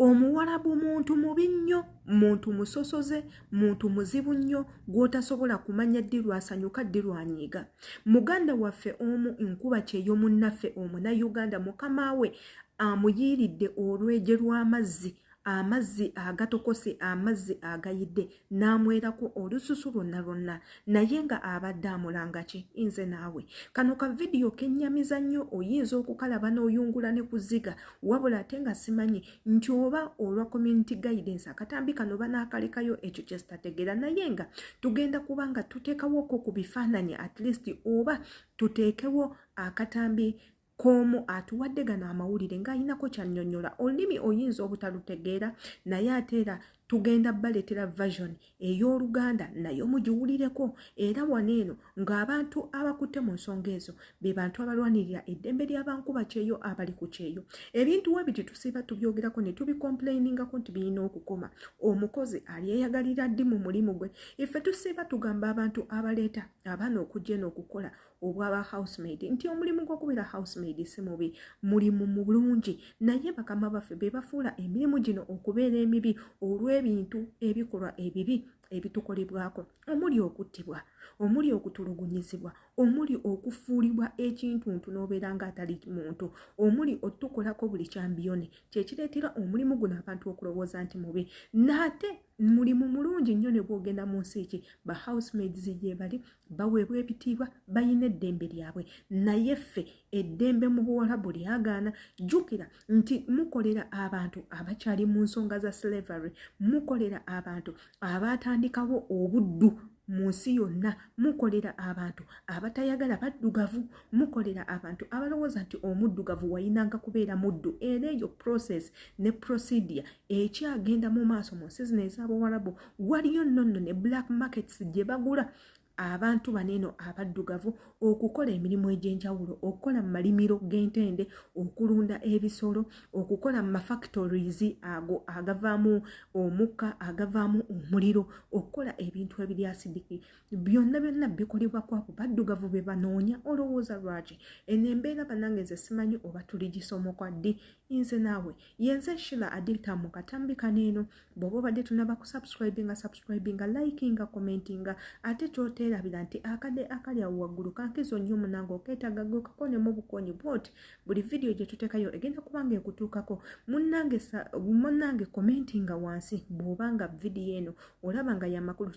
Omuwarabu muntu mubi nnyo, muntu musosoze, muntu muzibu nnyo gw'otasobola kumanya ddi lwasanyuka ddi lwanyiiga. Muganda waffe omu nkuba kyeyo munnaffe Omunnayuganda mukama we amuyiiridde olweje lw'amazzi, amazzi agatokose, amazzi agayidde, n'amwerako olususu lwonna naye nga abadde amulanga ki nze naawe. Kano ka vidiyo kennyamiza nnyo, oyinza okukalaba n'oyungula ne kuziga, wabula ate nga simanyi nti oba olwa community guidance akatambi kano banaakalekayo ekyo kye sitategeera, naye nga tugenda kuba nga tuteekawoko ku bifaananyi at least, oba tuteekewo akatambi komu atuwadde gano amawulire ng'alinako kyannyonnyola. Olulimi oyinza obutalutegeera, naye ate era tugenda baleetera version ey'Oluganda nayo mugiwulireko. Era waneeno ng'abantu abakutte mu nsonga ezo be bantu abalwanirira eddembe ly'abankuba kyeyo abali ku kyeyo. Ebintu we biti tusiba tubyogerako ne tubikomplainingako nti birina okukoma. Omukozi alyeyagalira ddi mu mulimu gwe? Iffe tusiba tugamba abantu abaleeta abaana okujja n'okukola obwaba housemaid nti omulimu gw'okubeera housemaid si mubi, mulimu mulungi, naye bakama baffe be bafuula emirimu gino okubeera emibi olw'ebintu ebikolwa ebibi ebitukolebwako, omuli okuttibwa, omuli okutulugunyizibwa, omuli okufuulibwa ekintu n'obeera ng'atali muntu, omuli otukolako buli kyambiyone, kyekireetera omulimu guno abantu okulowooza nti mubi. Naate mulimu mulungi nnyo ne bw'ogenda mu nsi ki, ba housemaids gye bali baweebwa ebitiibwa, bayina eddembe lyabwe, naye ffe eddembe mu Buwarabu lyagaana. Jjukira nti mukolera abantu abakyali mu nsonga za slavery, mukolera abantu abatandikawo obuddu mu nsi yonna, mukolera abantu abatayagala baddugavu, mukolera abantu abalowooza nti omuddugavu wayinanga kubeera muddu. Era eyo process ne procedure ekyagenda mu maaso mu nsi zino ez'Abuwarabu. Waliyo nno ne black markets gye bagula abantu baneeno abaddugavu okukola emirimu egy'enjawulo, okukola mu malimiro g'entende, okulunda ebisolo, okukola mu mafactories ago agavaamu omukka, agavaamu omuliro, okukola ebintu ebiri asidiki. Byonna bikolebwa kwabo baddugavu be banoonya. Olowooza lwaki? Eno embeera bannange nze simanyi oba tuligisomoka ddi. Nze naawe yenze Sheila Adita mu katambi kaneeno. Bw'oba obadde tunaba subscribinga, likinga, commentinga, ate kyoteerabira nti akadde akali awo waggulu kankizo nnyo munange okeetaaga gokakone mu bukonyi bwoti buli vidiyo gye tuteekayo egenda kubanga ekutuukako. Munnange commentinga wansi bw'obanga vidiyo eno olaba nga yamakulu,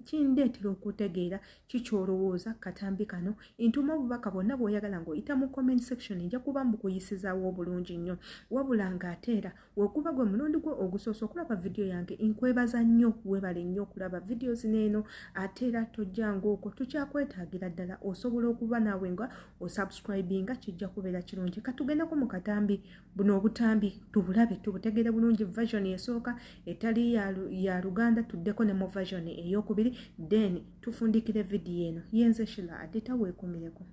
kindeetera okutegeera kikyolowooza katambi kano. Ntuma obubaka bwonna bw'oyagala ng'oyita mu comment section, nja kuba mbukuyisizaawo obulungi nnyo. Wabula ng'ateera wekuba gwe mulundi gwe ogusoose okulaba vidiyo yange, nkwebaza nnyo, webale nnyo okulaba vidiyo zino eno. Ate era tojjanga okwo, tukyakwetaagira ddala osobola okuba naawe nga osubscribinga, kijja kubeera kirungi. Katugendako mu katambi buno obutambi tubulabe, tubutegere bulungi. Version esooka etali ya Luganda, tuddeko ne mu version ey'okubiri, then tufundikire vidiyo eno. Yenze Sheila Adita, weekumireko.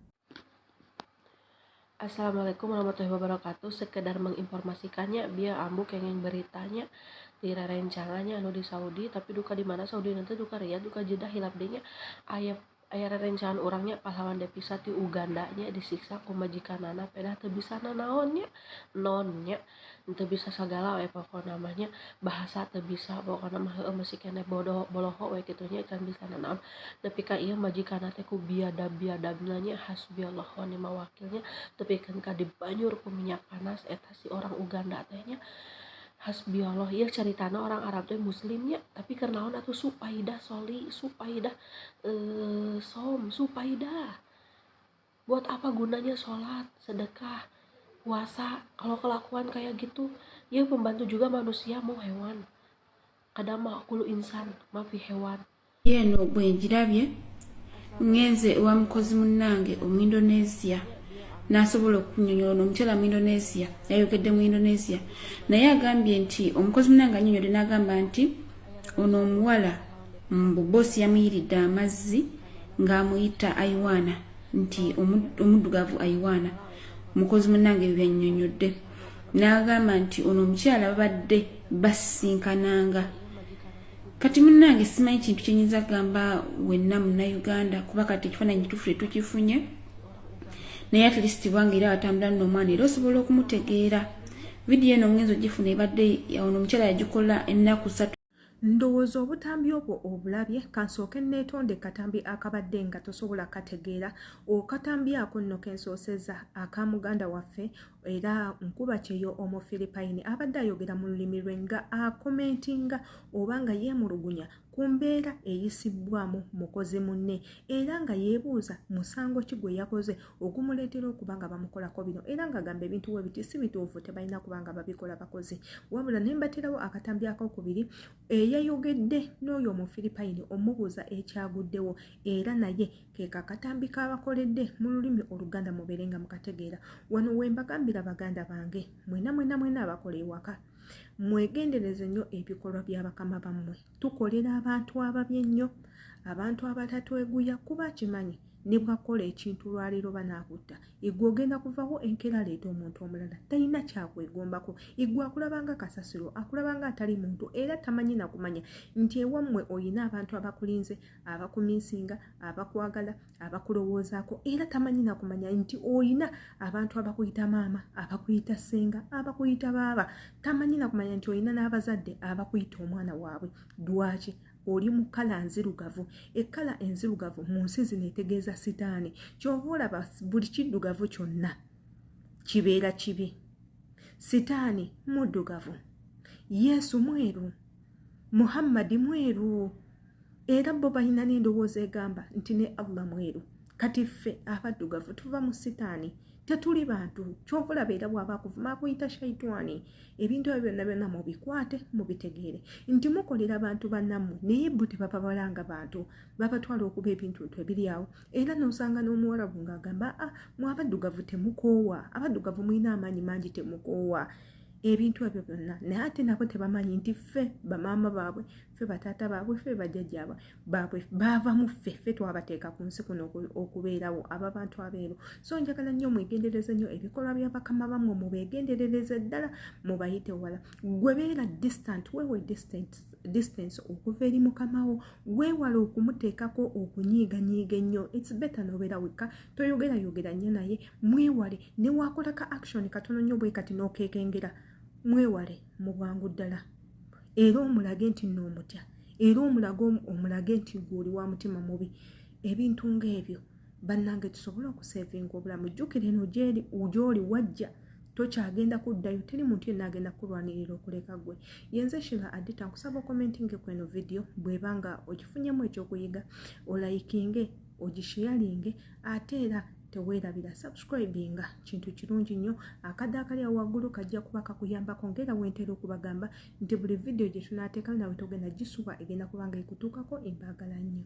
Assalamualaikum warahmatullahi wabarakatuh. Sekedar menginformasikannya, biar Ambu pengen beritanya tidak rencananya anu di Saudi, tapi duka di mana Saudi nanti duka Riyadh, duka Jeddah hilap denya aya rencangan orangnya pahlawan devisa di Ugandanya disiksa ku majikanana pedah teu bisa nanaonnya nonnya teu bisa sagala we pokok namanya bahasa teu bisa pokokna mah masih kene boloho we kitunya can bisa nanaon tapi ka ieu majikana teh ku biadab-biadabna nya hasbiyallah wa ni'mal wakilnya tapi kan ka dibanyur ku minyak panas eta si orang Uganda teh nya hasbiyallah. Ya ceritana orang Arab teh muslimnya tapi karena atuh supaidah soli supaidah supaidah buat apa gunanya sholat, sedekah, puasa kalau kelakuan kayak gitu. Ya pembantu juga manusia mau hewan kadang makulu insan mafi hewan yeno bwenjirabye ngenze wa mukozi munnange Indonesia nasobola okunyonyola omukyala mu Indonesia yayogedde mu Indonesia naye agambye nti omukozi munnange anyonyodde n'agamba nti ono omuwala bosi yamuyiridde amazzi ng'amuyita Aiwana nti omuddugavu Aiwana. Omukozi munnange byanyonyodde n'agamba nti ono omukyala babadde basinkananga. Kati munnange simanyi kintu kyenyinza kugamba wenna Munnayuganda kuba kati ekifaananyi kitufule tukifunye naye at least bwange era watambula n'omwana era osobola okumutegeera Vidiyo eno ngenzo gifuna ebadde ono omukyala yagikola ennaku 3. Ndowooza obutambi obwo obulabye kansooke neetonde katambi akabadde nga tosobola kategeera okatambi ako nno kensooseza aka muganda waffe era nkuba kyeyo Omufiripayini abadde ayogera mu lulimi lwe nga akomentinga oba nga yeemulugunya ku mbeera eyisibwamu mukozi munne era nga yeebuuza musango ki gwe yakoze ogumuleetera okuba nga bamukolako bino era nga gamba ebintu we biti si bituufu tebalina kuba nga babikola bakozi wabula ne mbaterawo akatambi akokubiri yayogedde n'oyo Omufiripayini omubuuza ekyaguddewo era naye keeka akatambi k'abakoledde mu lulimi Oluganda mubeere nga mukategeera. Wano we mbagambira baganda bange mwena abakola ewaka mwegendereze nnyo ebikolwa bya bakama bammwe. Tukolera abantu ababi ennyo, abantu abatatweguya kuba kimanyi ne bwakola ekintu lwaleero banaakutta igwe ogenda kuvaho enkeera aleeta omuntu omulala talina kyakwegombako igwe akulabanga kasasiro akulabanga atali muntu era tamanyi nakumanya nti ewammwe oyina abantu abakulinze abakuminsinga abakwagala abakulowoozaako era tamanyi nakumanya nti oyina abantu abakuyita maama abakuyita ssenga abakuyita baaba tamanyi nakumanya nti oyina n'abazadde abakuyita omwana waabwe. Lwaki? Oli mu kala nzirugavu. Ekkala enzirugavu mu nsi zino etegeeza sitaani. Kyova olaba buli kiddugavu kyonna kibeera kibi. Sitaani muddugavu, Yesu mweru, Muhammadi mweru era bo balina n'endowooza egamba nti ne Allah mweru. Kati ffe abaddugavu tuva mu sitaani tetuli bantu. Kyova olaba era bw'aba akuvuma akuyita shaitani. Ebintu ebyo byonna mubikwate mubitegeere nti mukolera abantu bannammwe naye bo tebababalanga bantu babatwala okuba ebintu ebiri awo era n'osanga n'omuwarabu ng'agamba mu abaddugavu temukoowa abaddugavu mulina amaanyi mangi temukoowa ebintu ebyo byonna naye ate nabo tebamanyi nti ffe bamaama baabwe ffe bataata baabwe ffe bajjajja baabwe baava mu ffe twabateeka ku nsi kuno okubeerawo ababantu abeeru. So njagala nnyo mwegendereze nnyo ebikolwa bya bakama bammwe mubeegenderereze ddala mubayite wala. Gwe beera distant wewe distance okuva eri mukamawo weewala okumuteekako okunyiiganyiiga ennyo. It's better nobeera wekka toyogera nnyo naye mwewale ne waakolaka action katono nnyo bwe kati n'okeekengera mwewale mu bwangu ddala era omulage nti n'omutya era omulage nti gw'oli wa mutima mubi. Ebintu ng'ebyo bannange tusobole okuseevinga obulamu. Jjukira eno gy'oli wajja tokyagenda kuddayo teri muntu yenna agenda kulwanirira okuleka gwe. Yenze Sheila Adita nkusaba okomentinge ku eno video bw'ebanga ogifunyemu ekyokuyiga olayikinge ogisharinge ate era teweerabira subscribinga kintu kirungi nnyo. Akadde akali awo waggulu kajja kuba kakuyambako ngera wentera okubagamba nti buli video gye tunaateeka nawe togenda gisuba egenda kubanga ekutuukako embaagala nnyo.